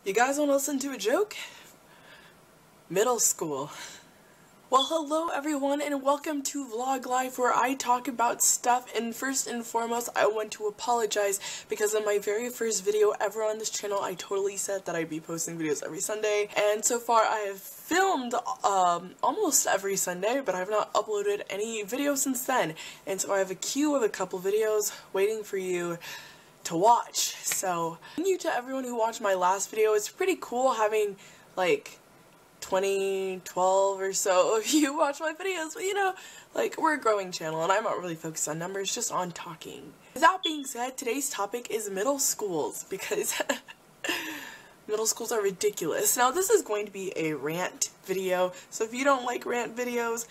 You guys want to listen to a joke? Middle school. Well, hello everyone and welcome to Vlog Life, where I talk about stuff, and first and foremost I want to apologize because in my very first video ever on this channel I totally said that I'd be posting videos every Sunday, and so far I have filmed almost every Sunday, but I have not uploaded any videos since then, and so I have a queue of a couple videos waiting for you to watch. So thank you to everyone who watched my last video. It's pretty cool having like 12 or so of you watch my videos, but you know, like, we're a growing channel and I'm not really focused on numbers, just on talking. That being said, today's topic is middle schools, because middle schools are ridiculous. Now this is going to be a rant video, so if you don't like rant videos,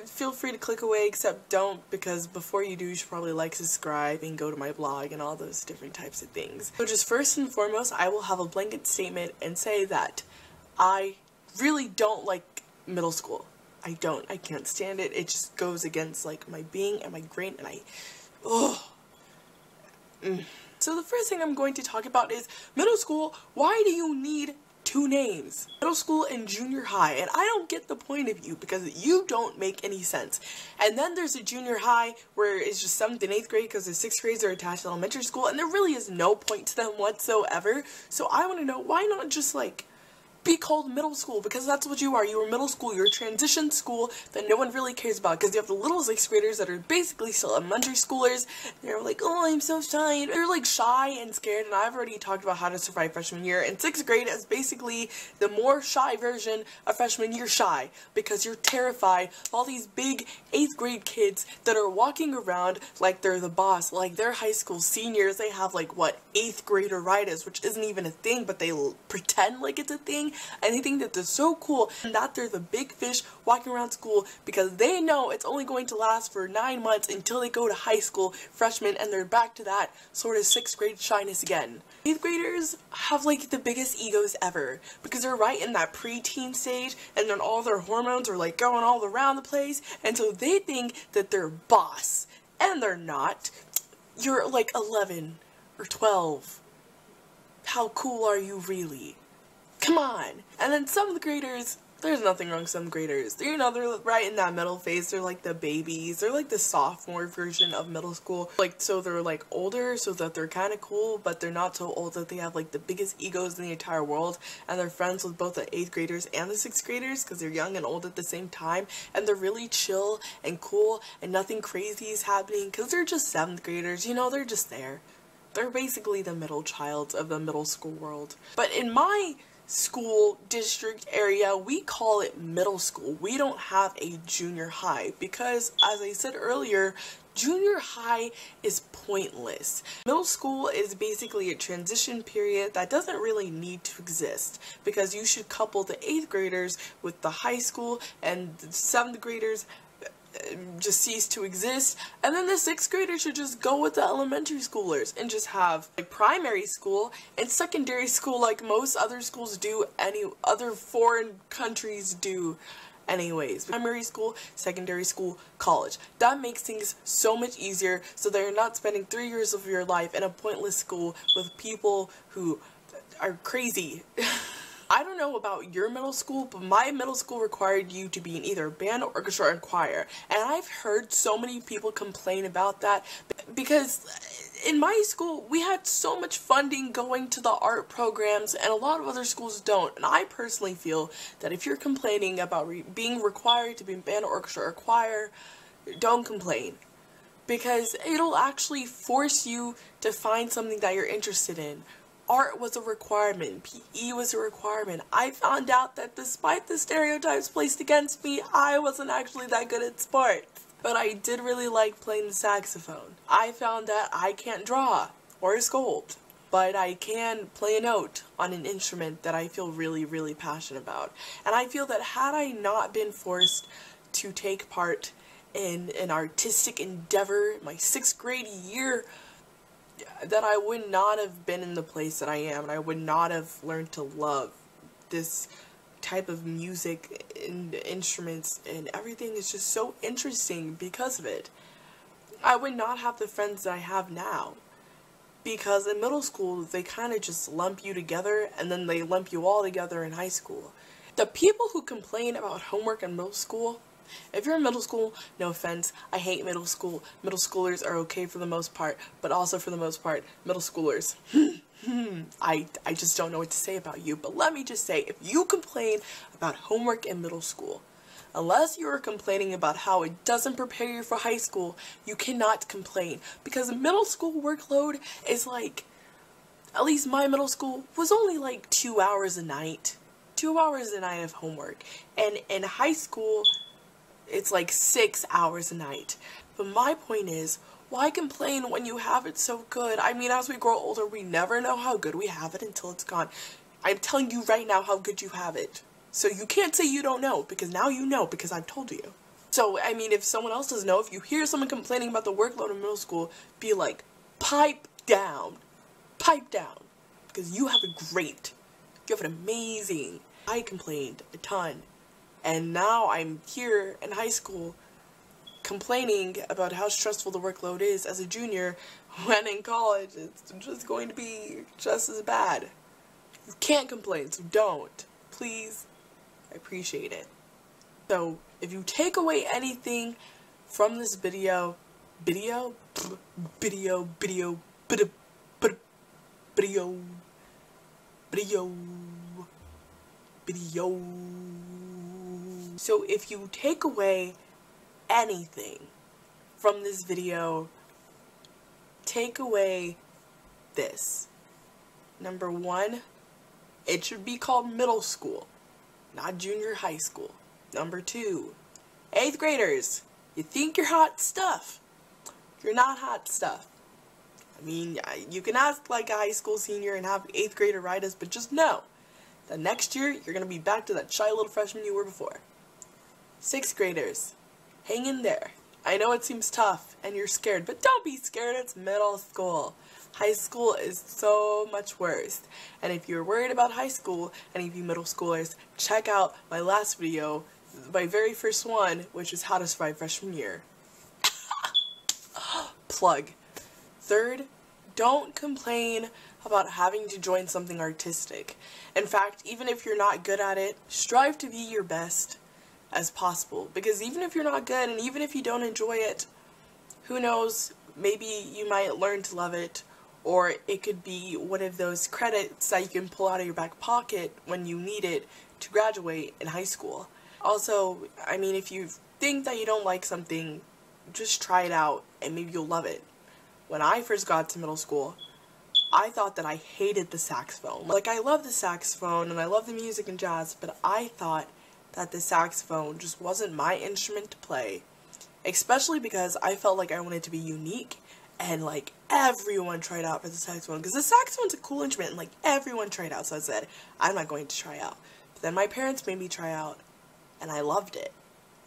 feel free to click away, except don't, because before you do you should probably like, subscribe, and go to my blog and all those different types of things. So just first and foremost, I will have a blanket statement and say that I really don't like middle school. I can't stand it. It just goes against like my being and my grain, and So the first thing I'm going to talk about is middle school. Why do you need two names? Middle school and junior high, and I don't get the point of you because you don't make any sense. And then there's a junior high where it's just 7th and 8th grade because the 6th grades are attached to elementary school, and there really is no point to them whatsoever. So I want to know, why not just like be called middle school? Because that's what you are. You are middle school. You're a transition school that no one really cares about, because you have the little 6th graders that are basically still elementary schoolers. They're like, oh, I'm so shy. They're like shy and scared, and I've already talked about how to survive freshman year, and 6th grade is basically the more shy version of freshman year shy, because you're terrified of all these big 8th grade kids that are walking around like they're the boss, like they're high school seniors. They have like, what, 8th graderitis, which isn't even a thing, but they pretend like it's a thing. And they think that they're so cool and that they're the big fish walking around school, because they know it's only going to last for 9 months until they go to high school, freshmen, and they're back to that sort of 6th grade shyness again. 8th graders have like the biggest egos ever, because they're right in that preteen stage, and then all their hormones are like going all around the place, and so they think that they're boss, and they're not. You're like 11 or 12. How cool are you really? Come on. And then 7th graders, there's nothing wrong with 7th graders. You know, they're right in that middle phase. They're like the babies. They're like the sophomore version of middle school. Like, so they're like older, so that they're kind of cool, but they're not so old that they have like the biggest egos in the entire world. And they're friends with both the 8th graders and the 6th graders, because they're young and old at the same time. And they're really chill and cool, and nothing crazy is happening, because they're just 7th graders. You know, they're just there. They're basically the middle child of the middle school world. But in my school district area, we call it middle school. We don't have a junior high, because as I said earlier, junior high is pointless. Middle school is basically a transition period that doesn't really need to exist, because you should couple the 8th graders with the high school, and the 7th graders just cease to exist, and then the 6th graders should just go with the elementary schoolers and just have like primary school and secondary school like most other schools do, any other foreign countries do anyways. Primary school, secondary school, college. That makes things so much easier, so that you're not spending 3 years of your life in a pointless school with people who are crazy. I don't know about your middle school, but my middle school required you to be in either band, orchestra, or choir. And I've heard so many people complain about that, because in my school we had so much funding going to the art programs, and a lot of other schools don't. And I personally feel that if you're complaining about being required to be in band, orchestra, or choir, don't complain, because it'll actually force you to find something that you're interested in. Art was a requirement. PE was a requirement. I found out that despite the stereotypes placed against me, I wasn't actually that good at sports. But I did really like playing the saxophone. I found that I can't draw or sculpt, but I can play a note on an instrument that I feel really, really passionate about. And I feel that had I not been forced to take part in an artistic endeavor my 6th grade year, that I would not have been in the place that I am, and I would not have learned to love this type of music and instruments, and everything is just so interesting because of it. I would not have the friends that I have now. Because in middle school, they kind of just lump you together, and then they lump you all together in high school. The people who complain about homework in middle school, if you're in middle school, no offense, I hate middle school. Middle schoolers are okay for the most part, but also for the most part, middle schoolers, I just don't know what to say about you. But let me just say, if you complain about homework in middle school, unless you're complaining about how it doesn't prepare you for high school, you cannot complain. Because middle school workload is like, at least my middle school was only like 2 hours a night. 2 hours a night of homework. And in high school, it's like 6 hours a night. But my point is, why complain when you have it so good? I mean, as we grow older, we never know how good we have it until it's gone. I'm telling you right now how good you have it. So you can't say you don't know, because now you know, because I've told you. So, I mean, if someone else doesn't know, if you hear someone complaining about the workload in middle school, be like, pipe down. Pipe down. Because you have it great. You have it amazing. I complained a ton. And now I'm here in high school complaining about how stressful the workload is as a junior, when in college it's just going to be just as bad. You can't complain, so don't. Please. I appreciate it. So, if you take away anything from this video, so if you take away anything from this video, take away this. Number one, it should be called middle school, not junior high school. Number two, 8th graders, you think you're hot stuff. You're not hot stuff. I mean, you can ask like a high school senior and have 8th grader write us, but just know that next year you're going to be back to that shy little freshman you were before. 6th graders, hang in there. I know it seems tough and you're scared, but don't be scared, it's middle school. High school is so much worse. And if you're worried about high school, any of you middle schoolers, check out my last video, my very first one, which is how to survive freshman year. Plug. Third, don't complain about having to join something artistic. In fact, even if you're not good at it, strive to be your best as possible. Because even if you're not good, and even if you don't enjoy it, who knows, maybe you might learn to love it, or it could be one of those credits that you can pull out of your back pocket when you need it to graduate in high school. Also, I mean, if you think that you don't like something, just try it out and maybe you'll love it. When I first got to middle school, I thought that I hated the saxophone. Like, I love the saxophone and I love the music and jazz, but I thought that the saxophone just wasn't my instrument to play. Especially because I felt like I wanted to be unique, and like everyone tried out for the saxophone, because the saxophone's a cool instrument and like everyone tried out. So I said, I'm not going to try out. But then my parents made me try out and I loved it,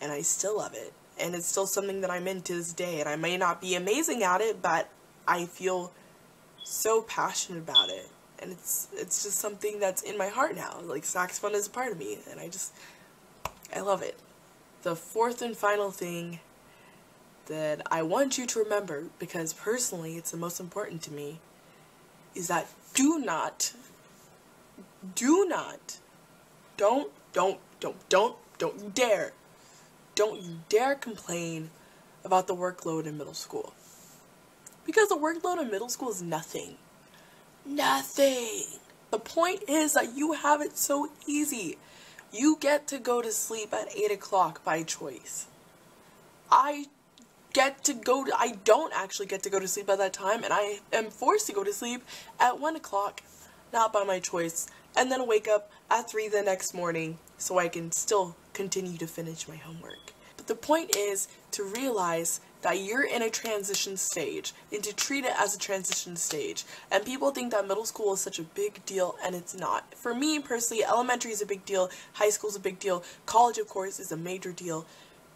and I still love it, and it's still something that I'm in to this day. And I may not be amazing at it, but I feel so passionate about it, and it's just something that's in my heart now. Like, saxophone is a part of me, and I love it. The fourth and final thing that I want you to remember, because personally it's the most important to me, is that don't you dare complain about the workload in middle school. Because the workload in middle school is nothing. Nothing. The point is that you have it so easy. You get to go to sleep at 8 o'clock by choice. I don't actually get to go to sleep at that time, and I am forced to go to sleep at 1 o'clock, not by my choice, and then wake up at 3 the next morning so I can still continue to finish my homework. But the point is to realize that you're in a transition stage, and to treat it as a transition stage. And people think that middle school is such a big deal, and it's not. For me personally, elementary is a big deal, high school is a big deal, college of course is a major deal.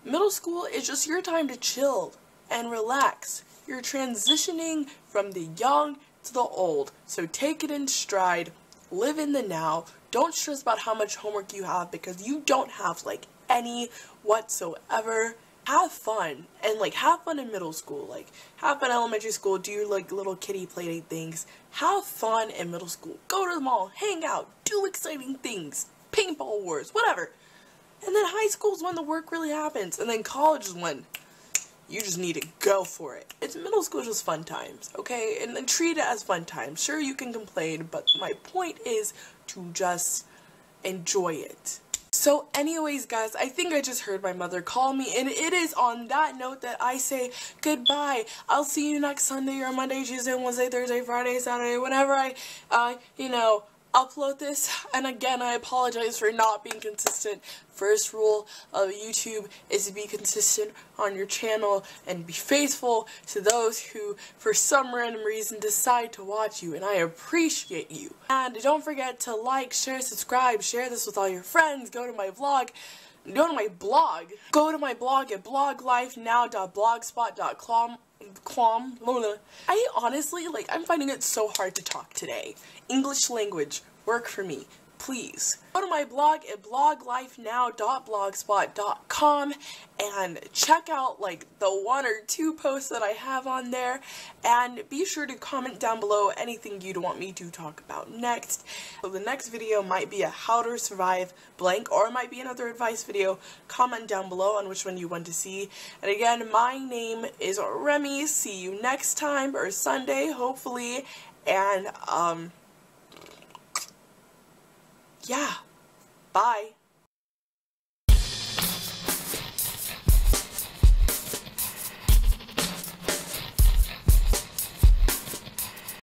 Middle school is just your time to chill and relax. You're transitioning from the young to the old, so take it in stride, live in the now, don't stress about how much homework you have, because you don't have like any whatsoever. have fun, and like have fun in middle school, like have fun in elementary school, do your like little kiddie playdate things, have fun in middle school, go to the mall, hang out, do exciting things, paintball wars, whatever. And then high school is when the work really happens, and then college is when you just need to go for it. It's middle school, just fun times, okay? And then treat it as fun times. Sure, you can complain, but my point is to just enjoy it. So anyways, guys, I think I just heard my mother call me, and it is on that note that I say goodbye. I'll see you next Sunday or Monday, Tuesday, Wednesday, Thursday, Friday, Saturday, whenever I, upload this. And again, I apologize for not being consistent. First rule of YouTube is to be consistent on your channel and be faithful to those who, for some random reason, decide to watch you, and I appreciate you. And don't forget to like, share, subscribe, share this with all your friends, go to my vlog, go to my blog. Go to my blog at bloglifenow.blogspot.com. I honestly, I'm finding it so hard to talk today. English language, work for me, please. Go to my blog at bloglifenow.blogspot.com and check out the 1 or 2 posts that I have on there, and be sure to comment down below anything you'd want me to talk about next. So the next video might be a how to survive blank, or it might be another advice video. Comment down below on which one you want to see. And again, my name is Remy. See you next time, or Sunday, hopefully. And yeah, bye.